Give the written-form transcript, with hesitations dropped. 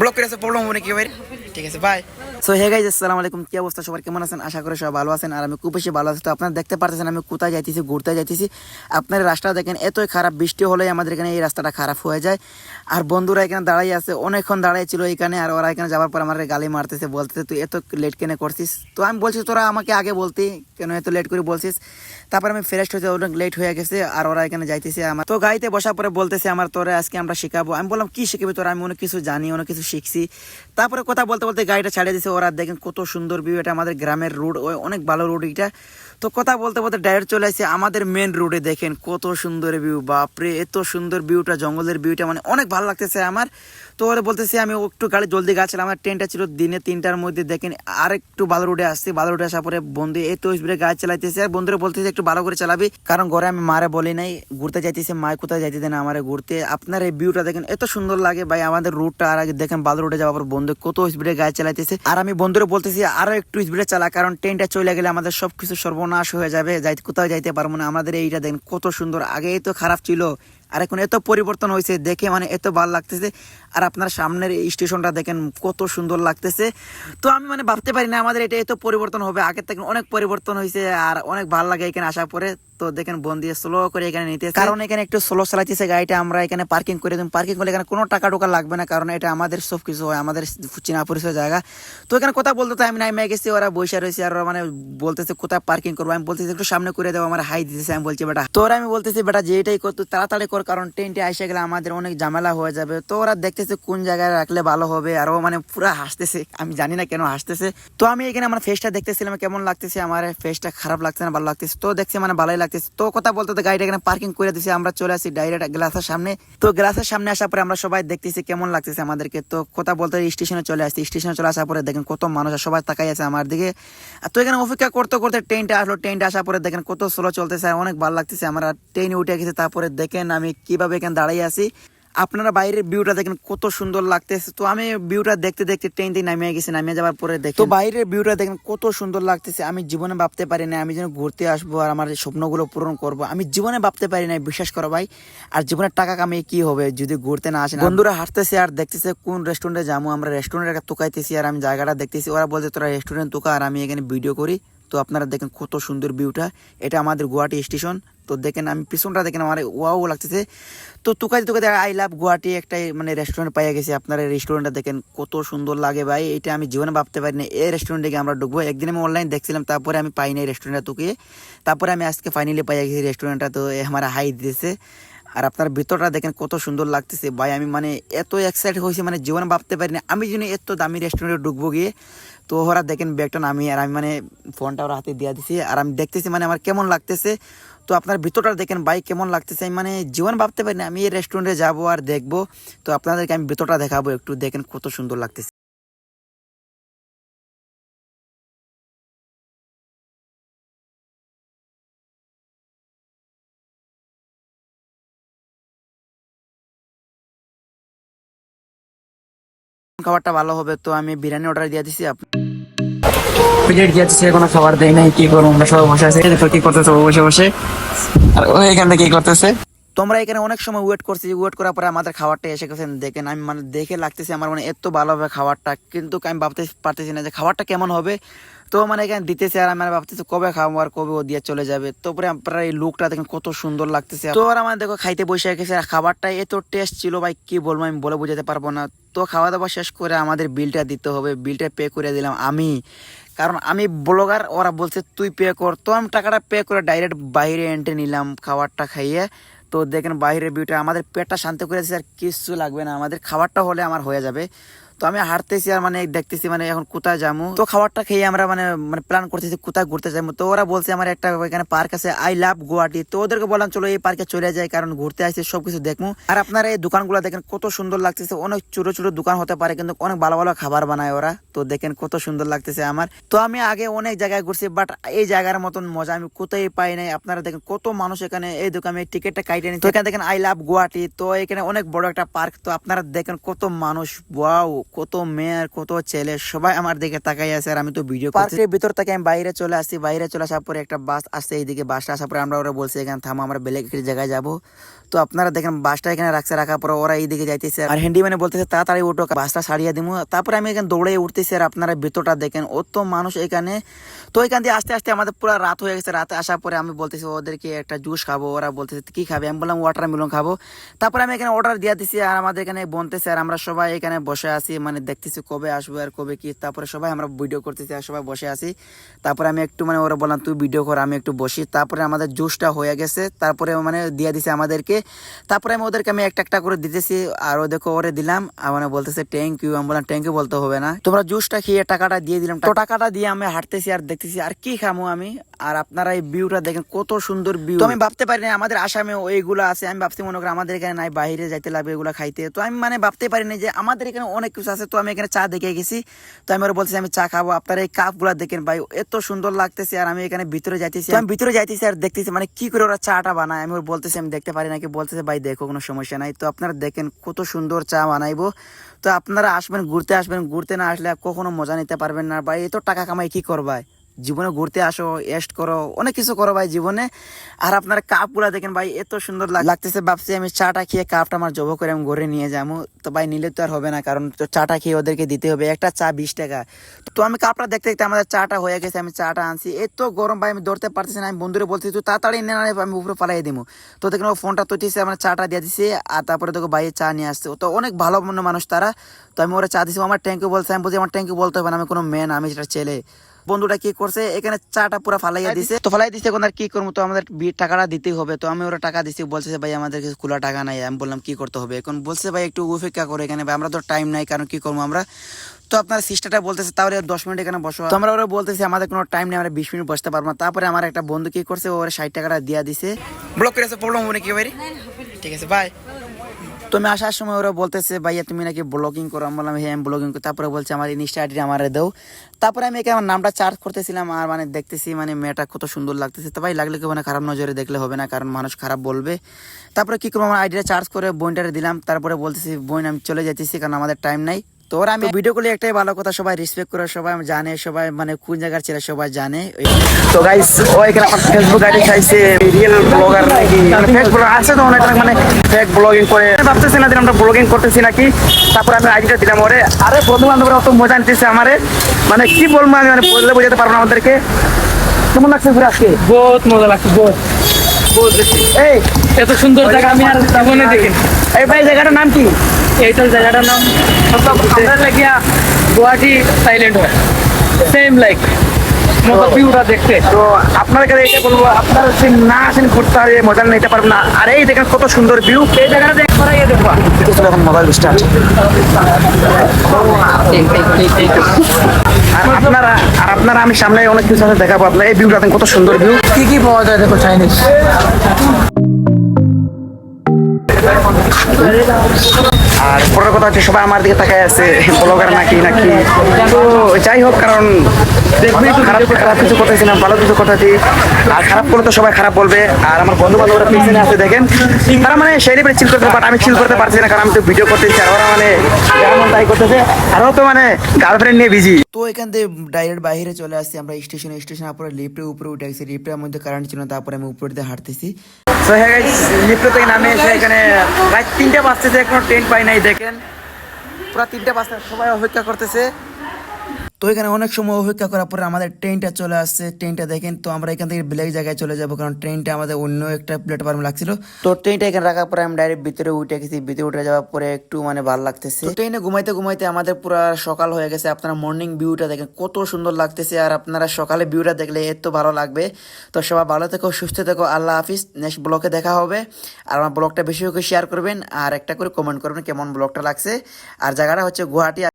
Block করে আছে, problem হবে নাকি ভাই? ঠিক আছে, বাই। সো হে গাইস, আসসালামু আলাইকুম। কি অবস্থা সবার, কেমন আছেন? আশা করি সবাই ভালো আছেন। আর আমি খুব বেশি ভালো আছি। তো আপনারা দেখতে পারতেছেন আমি কোথায় যাইতেছি, ঘুরতে যাইতেছি। আপনার রাস্তা দেখেন এতই খারাপ, বৃষ্টি হলেই আমাদের এখানে এই রাস্তাটা খারাপ হয়ে যায়। আর বন্ধুরা এখানে দাঁড়াই আছে, অনেকক্ষণ দাঁড়াই ছিল এখানে। আর ওরা এখানে যাওয়ার পর আমার গালি মারতেছে, বলতেছে তুই এত লেট কেন করছিস। তো আমি বলছি তোরা আমাকে আগে বলতি, কেন এত লেট করে বলছিস। তারপর আমি ফ্রেশ হয়েছে, অনেক লেট হয়ে গেছে। আর ওরা এখানে যাইতেছে আমার। তো গাড়িতে বসার পরে বলতেছে আমার, তোরা আজকে আমরা শেখাবো। আমি বললাম কি শিখবি তোরা? আমি অনেক কিছু জানি, অনেক কিছু শিখছি। তারপরে কথা বলতে বলতে গাড়িটা ছাড়িয়ে দিয়েছে ওরা। দেখেন কত সুন্দর ভিউ, এটা আমাদের গ্রামের রোড, অনেক ভালো রোড এটা। তো কথা বলতে বলতে ডাইরেক্ট চলে আসছে আমাদের মেন রোডে। দেখেন কত সুন্দর ভিউ, বাপরে এত সুন্দর ভিউটা, জঙ্গলের ভিউটা মানে অনেক ভালো লাগতেছে আমার। তো ওরা বলতেছে আমি একটু গাড়ি জলদি গাছিলাম, আমার ট্রেনটা ছিল দিনে 3টার মধ্যে। দেখেন আর একটু ভালো রোডে আসছি, ভালো রোডে আসার পরে বন্ধু এত স্পিডে গাড়ি চালাইতেছে। আর বন্ধুরা বলতেছে একটু ভালো করে চালাবি, কারণ ঘরে আমি মারে বলি নাই ঘুরতে যাইতেছে, মায় কোথায় যাইতে দেন আমারে ঘুরতে। আপনার এই ভিউটা দেখেন এত সুন্দর লাগে ভাই, আমাদের রোডটা। আর আগে দেখেন ভালো রোডে যাওয়ার পর বন্ধু কত স্পিডে গাড়ি চালাইতেছে। আর আমি বন্ধুরা বলতেছি আরো একটু স্পিডে চালা, কারণ ট্রেনটা চলে গেলে আমাদের সবকিছু সর্বনাশ হয়ে যাবে, কোথাও যাইতে পারবো না। আমাদের এইটা দেখেন কত সুন্দর, আগেই তো খারাপ ছিল আর এখন এত পরিবর্তন হয়েছে, দেখে মানে এত ভালো লাগতেছে। আর আপনার সামনের এই স্টেশনটা দেখেন কত সুন্দর লাগতেছে। তো আমি মানে ভাবতে পারি না আমাদের এটা এত পরিবর্তন হবে, আগের থেকে অনেক পরিবর্তন হয়েছে। আর অনেক ভালো লাগে এখানে আসার পরে। তো দেখেন বন্ধু স্লো করে এখানে নিতে, কারণ এখানে একটু স্লো চালাইতেছে গাড়িটা। আমরা এখানে পার্কিং করে দিই, পার্কিং করলে এখানে কোনো টাকা টোকা লাগবে না, কারণ এটা আমাদের সব কিছু হয়, আমাদের চেনা পরিচয় জায়গা। তো এখানে কথা বলতে তো আমি নাইমে গেছি, ওরা বসে রয়েছে। আর ওরা মানে বলতেছে কোথায় পার্কিং করবো, আমি বলতেছি একটু সামনে করে দেবো, আমার হাই দিতেছে। আমি বলছি বেটা, তো ওরা আমি বলতেছি বেটা যেটাই করতো তাড়াতাড়ি কর, কারণ ট্রেনটি এসে গেলে আমাদের অনেক ঝামেলা হয়ে যাবে। তো ওরা দেখতেছে কোন জায়গায় রাখলে ভালো হবে, আর ও মানে পুরো হাসতেছে, আমি জানি না কেন হাসতেছে। তো আমি এখানে আমার ফেসটা দেখতেছিলাম কেমন লাগতেছে, আমার ফেসটা খারাপ লাগছে না ভালো লাগতেছে। তো দেখছি মানে ভালোই লাগতেছে। তো কথা বলতে তো গাড়িটা এখানে পার্কিং করে দিয়েছি, আমরা চলে আসি ডাইরেক্ট গ্লাসের সামনে। তো গ্লাসের সামনে আসার পরে আমরা সবাই দেখতেছি কেমন লাগতেছে আমাদেরকে। তো কথা বলতে স্টেশনে চলে আসছি, স্টেশনে চলে আসার পরে দেখেন কত মানুষ, সবাই তাকাই আছে আমার দিকে। তো এখানে অপেক্ষা করতে করতে ট্রেনটা আসলো, ট্রেনটা আসার পরে দেখেন কত স্লো চলতেছে, অনেক ভালো লাগতেছে আমার। ট্রেনে উঠে গেছে, তারপরে দেখেন আমি কিভাবে এখানে দাঁড়িয়ে আছি। আপনারা বাইরের ভিউটা দেখেন কত সুন্দর লাগতেছে। তো আমি ভিউটা দেখতে দেখতে ট্রেন থেকে নামিয়ে গেছি, নামিয়ে যাওয়ার পরে দেখি তো বাইরের ভিউটা দেখেন কত সুন্দর লাগতেছে। আমি জীবনে ভাবতে পারি না আমি যেন ঘুরতে আসবো আর আমার স্বপ্নগুলো পূরণ করবো, আমি জীবনে ভাবতে পারি না, বিশ্বাস করো ভাই। আর জীবনের টাকা কামিয়ে কি হবে যদি ঘুরতে না আসে। বন্ধুরা হাঁটতেছে আর দেখতেছে কোন রেস্টুরেন্টে যাবো, আমরা রেস্টুরেন্টে তোকাইতেছি। আর আমি জায়গাটা দেখতেছি, ওরা বলছে তোরা রেস্টুরেন্ট তোকা, আর আমি এখানে ভিডিও করি। তো আপনারা দেখেন কত সুন্দর ভিউটা, এটা আমাদের গুয়াহাটি স্টেশন। তো দেখেন আমি পিছনটা দেখেন আমার ওয়াও লাগতেছে। তো তুকাই তুকাই আই লাভ গুয়াহাটি একটা মানে রেস্টুরেন্ট পাইয়া গেছি। আপনারা রেস্টুরেন্টটা দেখেন কত সুন্দর লাগে ভাই, এটা আমি জীবনে ভাবতে পারি না এই রেস্টুরেন্টে গিয়ে আমরা ঢুকবো। একদিন আমি অনলাইন দেখছিলাম, তারপরে আমি পাই না এই রেস্টুরেন্টটা তুকিয়ে, তারপরে আমি আজকে ফাইনালি পাইয়া গেছি রেস্টুরেন্টটা। তো আমার হাই দিতেছে। আর আপনার ভিতরটা দেখেন কত সুন্দর লাগতেছে ভাই, আমি মানে এত এক্সাইটেড হয়েছি, মানে জীবনে ভাবতে পারি না আমি যেন এত দামি রেস্টুরেন্টে ঢুকবো গিয়ে। তো ওরা দেখেন ব্যাগটা নামিয়ে, আর আমি মানে ফোনটা ওরা হাতে দিয়ে দিছি, আর আমি দেখতেছি মানে আমার কেমন লাগতেছে। তো আপনার ভিতরটা দেখেন ভাই কেমন লাগতেছে, আমি মানে জীবন ভাবতে পারি না আমি এই রেস্টুরেন্টে যাবো আর দেখবো। তো আপনাদেরকে আমি ভিতরটা দেখাবো, একটু দেখেন কত সুন্দর লাগতেছে। খাবারটা ভালো হবে, তো আমি বিরিয়ানি অর্ডার দিয়ে দিছি। প্লেট যাচ্ছে, কোনো খাবার দেয় নাই, কি করবো, আমরা সবাই বসে আছি। দেখো কি করতেছে ও বসে বসে, আর ও এখান থেকে কি করতেছে। তোমরা এখানে অনেক সময় ওয়েট করছি, ওয়েট করার পরে আমাদের খাবারটা এসে গেছে। দেখেন আমি মানে দেখে লাগতেছে আমার মানে এত ভালো হবে খাবারটা, কিন্তু আমি ভাবতে পারতেছি না যে খাবারটা কেমন হবে। তো মানে এখানে দিতেছে, আর আমি ভাবতেছি কবে খাবো আর কবে ও দিয়ে চলে যাবে। তারপরে আপনারা এই লুকটা দেখেন কত সুন্দর লাগতেছে। তো আর আমার দেখো খাইতে বসে গেছে, আর খাবারটা এত টেস্ট ছিল ভাই, কি বলবো আমি বলে বোঝাতে পারবো না। তো খাওয়া দাওয়া শেষ করে আমাদের বিলটা দিতে হবে, বিলটা পে করে দিলাম আমি, কারণ আমি ব্লগার। ওরা বলছে তুই পে কর, তো আমি টাকাটা পে করে ডাইরেক্ট বাইরে এন্টে নিলাম খাবারটা খাইয়ে। তো দেখেন বাইরের ভিউটা, আমাদের পেটটা শান্ত করে দিচ্ছে, আর কিছু লাগবে না, আমাদের খাবারটা হলে আমার হয়ে যাবে। তো আমি হাঁটতেছি আর মানে দেখতেছি মানে এখন কোথায় যাবো। তো খাবারটা খেয়ে আমরা মানে মানে প্ল্যান করতেছি কোথায় ঘুরতে যাবো। তো ওরা বলছে আমার একটা এখানে পার্ক আছে আই লাভ গুয়াহাটি, তো ওদেরকে বললাম চলো এই পার্কে চলে যাই, কারণ ঘুরতে আসছি সবকিছু দেখবো। আর আপনারা এই দোকানগুলো দেখেন কত সুন্দর লাগতেছে, অনেক ছোট ছোট দোকান হতে পারে কিন্তু অনেক ভালো ভালো খাবার বানায় ওরা। তো দেখেন কত সুন্দর লাগতেছে আমার। তো আমি আগে অনেক জায়গায় ঘুরছি, বাট এই জায়গার মতন মজা আমি কোথায় পাই নাই। আপনারা দেখেন কত মানুষ এখানে এই দোকানে টিকিটটা কাইটে নিচ্ছে। এখানে দেখেন আই লাভ গুয়াহাটি, তো এখানে অনেক বড় একটা পার্ক। তো আপনারা দেখেন কত মানুষ, ওয়াও কত মেয়ে আর কত ছেলে সবাই আমার দিকে তাকাই আছে আর আমি তো ভিডিও পার্কের ভিতর থেকে আমি বাইরে চলে আসছি। বাইরে চলে আসার পরে একটা বাস আসছে, এইদিকে বাসটা আসার পরে আমরা ওরা বলছি এখানে থামো, আমরা বেলেগ একটি জায়গায় যাবো। তো আপনারা দেখেন বাসটা এখানে রাখার পর ওরা এইদিকে যাইতেছে আর হ্যান্ডিম্যানে বলতেছে তাড়াতাড়ি উঠো, বাসটা সারিয়ে দিব। তারপরে আমি এখানে দৌড়ে উঠতেছি আর আপনারা ভিতরটা দেখেন অত মানুষ এখানে। তো এখান দিয়ে আস্তে আস্তে আমাদের পুরো রাত হয়ে গেছে। রাতে আসার পরে আমি বলতেছি ওদেরকে একটা জুস খাবো, ওরা বলতেছে কি খাবে, আমি বললাম ওয়াটারমেলন খাবো। তারপরে আমি এখানে অর্ডার দিয়ে দিছি আর আমাদের এখানে বনতেছে আর আমরা সবাই এখানে বসে আছি, মানে দেখতেছি কবে আসবে আর কবে কি। তারপরে সবাই আমরা ভিডিও করতেছি আর সবাই বসে আছি। তারপরে আমি একটু মানে ওরা বললাম তুই ভিডিও কর, আমি একটু বসি। তারপরে আমাদের জুসটা হয়ে গেছে, তারপরে মানে দিয়ে দিছে আমাদেরকে। তারপরে আমি ওদেরকে আমি একটা একটা করে দিতেছি আর ও দেখো ওরে দিলাম আর মানে বলতেছে থ্যাংক ইউ। আমি বললাম থ্যাংক ইউ বলতে হবে না, তোমরা জুসটা খেয়ে টাকাটা দিয়ে দিলাম। তো টাকাটা দিয়ে আমি হাঁটতেছি আর দেখতেছি আর কি খামো আমি। আর আপনারা এই ভিউটা দেখেন কত সুন্দর ভিউ। তো আমি ভাবতে পারি না আমাদের আসামে ওইগুলো আছে, আমি ভাবছি মনে করি আমাদের এখানে নাই, বাইরে যাইতে লাগবে এগুলো খাইতে। তো আমি মানে ভাবতে পারিনি যে আমাদের এখানে অনেক কিছু আছে। তো আমি এখানে চা দেখে গেছি, তো আমি ওরা বলছি আমি চা খাবো। আপনারা এই কাপ গুলা দেখেন ভাই এত সুন্দর লাগতেছে। আর আমি এখানে ভিতরে যাইতেছি, আমি ভিতরে যাইতেছি আর দেখতেছি মানে কি করে ওরা চাটা বানায়। আমি ওর বলতেছি আমি দেখতে পারি নাকি, বলতেছে ভাই দেখো কোনো সমস্যা নাই। তো আপনারা দেখেন কত সুন্দর চা বানাইবো। তো আপনারা আসবেন, ঘুরতে আসবেন, ঘুরতে না আসলে কখনো মজা নিতে পারবেন না ভাই। এত টাকা কামাই কি করবাই, জীবনে ঘুরতে আসো, এস্ট করো, অনেক কিছু করো ভাই জীবনে। আর আপনার কাপ গুলা দেখেন ভাই এত সুন্দর লাগতেছে। ভাবছি আমি চাটা খেয়ে কাপটা আমার জব করে আমি ঘরে নিয়ে যাবো। তো ভাই নিলে তো আর হবে না, কারণ তো চাটা খেয়ে ওদেরকে দিতে হবে, একটা চা 20 টাকা। তো আমি কাপটা দেখতে দেখতে আমাদের চাটা হয়ে গেছে, আমি চাটা আনছি। এত গরম ভাই আমি ধরতে পারতেছি না। আমি বন্ধুরে বলছি তুই তাড়াতাড়ি নে না, আমি উপরে পালাই দিব। তো দেখেন ও ফোনটা তুলতেছে, আমার চাটা দিয়ে দিছে আর তারপরে দেখো ভাই চা নিয়ে আসছে। তো অনেক ভালো মনে মানুষ তারা। তো আমি ওরা চা দিছি, আমার ট্যাঙ্কি বলছে, আমি বলছি আমার ট্যাঙ্কি বলতে হবে না, আমি কোনো মেন, আমি যেটা ছেলে। বন্ধুটা কি করছে এখানে চাটা পুরো ফালাইয়া দিছে। তো ফালাই দিছে, এখন আর কি করবো, তো আমাদের টাকাটা দিতেই হবে। তো আমি ওরা টাকা দিছি, বলছে ভাই আমাদের কাছে খোলা টাকা নাই। আমি বললাম কি করতে হবে এখন, বলছে ভাই একটু উপেক্ষা করে এখানে, ভাই আমরা তো টাইম নাই, কারণ কি করবো আমরা। তো আপনার সিস্টারটা বলতেছে তাহলে 10 মিনিট এখানে বসো। তো আমরা ওরা বলতেছি আমাদের কোনো টাইম নেই, আমরা 20 মিনিট বসতে পারবো না। তারপরে আমার একটা বন্ধু কি করছে, ওরা 60 টাকাটা দিয়া দিছে। ব্লক করেছে, প্রবলেম হবে নাকি ভাই? ঠিক আছে বাই। তো আমি আসার সময় ওরা বলতেছে ভাইয়া তুমি নাকি ব্লগিং করো, আমি বললাম হ্যাঁ আমি ব্লগিং করি। তারপরে বলছে আমার ইনস্টা আইডি আমার দাও। তারপরে আমি এখানে আমার নামটা চার্জ করতেছিলাম আর মানে দেখতেছি মানে মেয়েটা কত সুন্দর লাগতেছে। তো ভাই লাগলে কি মানে খারাপ নজরে দেখলে হবে না, কারণ মানুষ খারাপ বলবে। তারপরে কি করবো, আমার আইডিটা চার্জ করে বোনটারে দিলাম। তারপরে বলতেছি বোন আমি চলে যাইতেছি, কারণ আমাদের টাইম নাই। তো ওরা আমি ভিডিও করলে একটাই ভালো কথা, সবাই রেসপেক্ট করে, সবাই জানে, সবাই মানে কোন জায়গার ছেলে সবাই জানে। তো গাইস ও এখানে আমার ফেসবুক আইডি চাইছে, রিয়েল ব্লগার নাকি মানে ফেক ব্লগার আছে, তো অনেক মানে ফেক ব্লগিং করে ভাবতেছি না যে আমরা ব্লগিং করতেছি নাকি। তারপর আমি আইডিটা দিলাম ওরে। আরে বন্ধু বান্ধবরা অত মজা নিতেছে আমারে, মানে কি বলবো আমি, মানে বললে বোঝাতে পারবো না আমাদেরকে। কেমন লাগছে ঘুরে আজকে? বহুত মজা লাগছে, বহুত বহুত বেশি। এই এত সুন্দর জায়গা আমি আর জীবনে দেখিনি। এই ভাই জায়গাটার নাম কি? এইটার জায়গাটার নাম আমরা লাগিয়া গুয়াহাটি সাইলেন্ট হয়, সেম লাইক মজা ভিউটা দেখতে। তো আপনার কাছে এটা বলবো, আপনারা যদি না আসেন ঘুরতে আর এই মজা নিতে পারবেন না। আর এই দেখেন কত সুন্দর ভিউ, এই জায়গাটা দেখ করাই দেখবা। এখন মোবাইল স্টার্ট। আর আপনারা আমি সামনে অনেক কিছু আছে দেখাবো আপনার। এই ভিউটা দেখেন কত সুন্দর ভিউ। কি কি পাওয়া যায় দেখো, চাইনিজ। আর পরের কথা হচ্ছে সবাই আমার দিকে তাকায় আছে, ব্লগার নাকি নাকি। তো যাই হোক, কারণ খারাপ খারাপ কিছু করতেছি না, ভালো কিছু কথাছি। আর খারাপ করলে তো সবাই খারাপ বলবে। আর আমার বন্ধু বান্ধবরা পিছনে আছে দেখেন, তারা মানে সেই লেভেলে চিল করতে, বাট আমি চিল করতে পারছি না, কারণ আমি তো ভিডিও করতেছি। আর ওরা মানে যেমন তাই করতেছে, আর তো মানে গার্লফ্রেন্ড নিয়ে বিজি। তো এখান থেকে ডাইরেক্ট বাইরে চলে আসছি আমরা স্টেশনে। স্টেশনের পরে লিফটের উপরে উঠে গেছি, লিফটের মধ্যে কারেন্ট ছিল না, তারপরে আমি উপরে দিয়ে হাঁটতেছি। তো হ্যাঁ লিফট থেকে নামে এসে এখানে রাত 3টা বাজতেছে, এখনো ট্রেন পাই নাই। দেখেন পুরো 3টা বাজতে সবাই অপেক্ষা করতেছে। তো এখানে অনেক সময় অপেক্ষা করার পরে আমাদের ট্রেনটা চলে আসছে। ট্রেনটা দেখেন, তো আমরা এখান থেকে ব্ল্যাক জায়গায় চলে যাবো, কারণ ট্রেনটা আমাদের অন্য একটা প্ল্যাটফর্মে লাগছিল। তো ট্রেনটা এখানে রাখার পরে আমি ডাইরেক্ট ভিতরে উঠে গেছি। ভিতরে উঠে যাওয়ার পরে একটু মানে ভালো লাগতেছে। ট্রেনে ঘুমাইতে ঘুমাইতে আমাদের পুরো সকাল হয়ে গেছে। আপনারা মর্নিং ভিউটা দেখেন কত সুন্দর লাগতেছে। আর আপনারা সকালে ভিউটা দেখলে এত ভালো লাগবে। তো সবাই ভালো থেকো, সুস্থ থেকো, আল্লাহ হাফিজ। নেক্সট ব্লগে দেখা হবে। আর আমার ব্লগটা বেশি করে শেয়ার করবেন আর একটা করে কমেন্ট করবেন কেমন ব্লগটা লাগছে। আর জায়গাটা হচ্ছে গুয়াহাটি।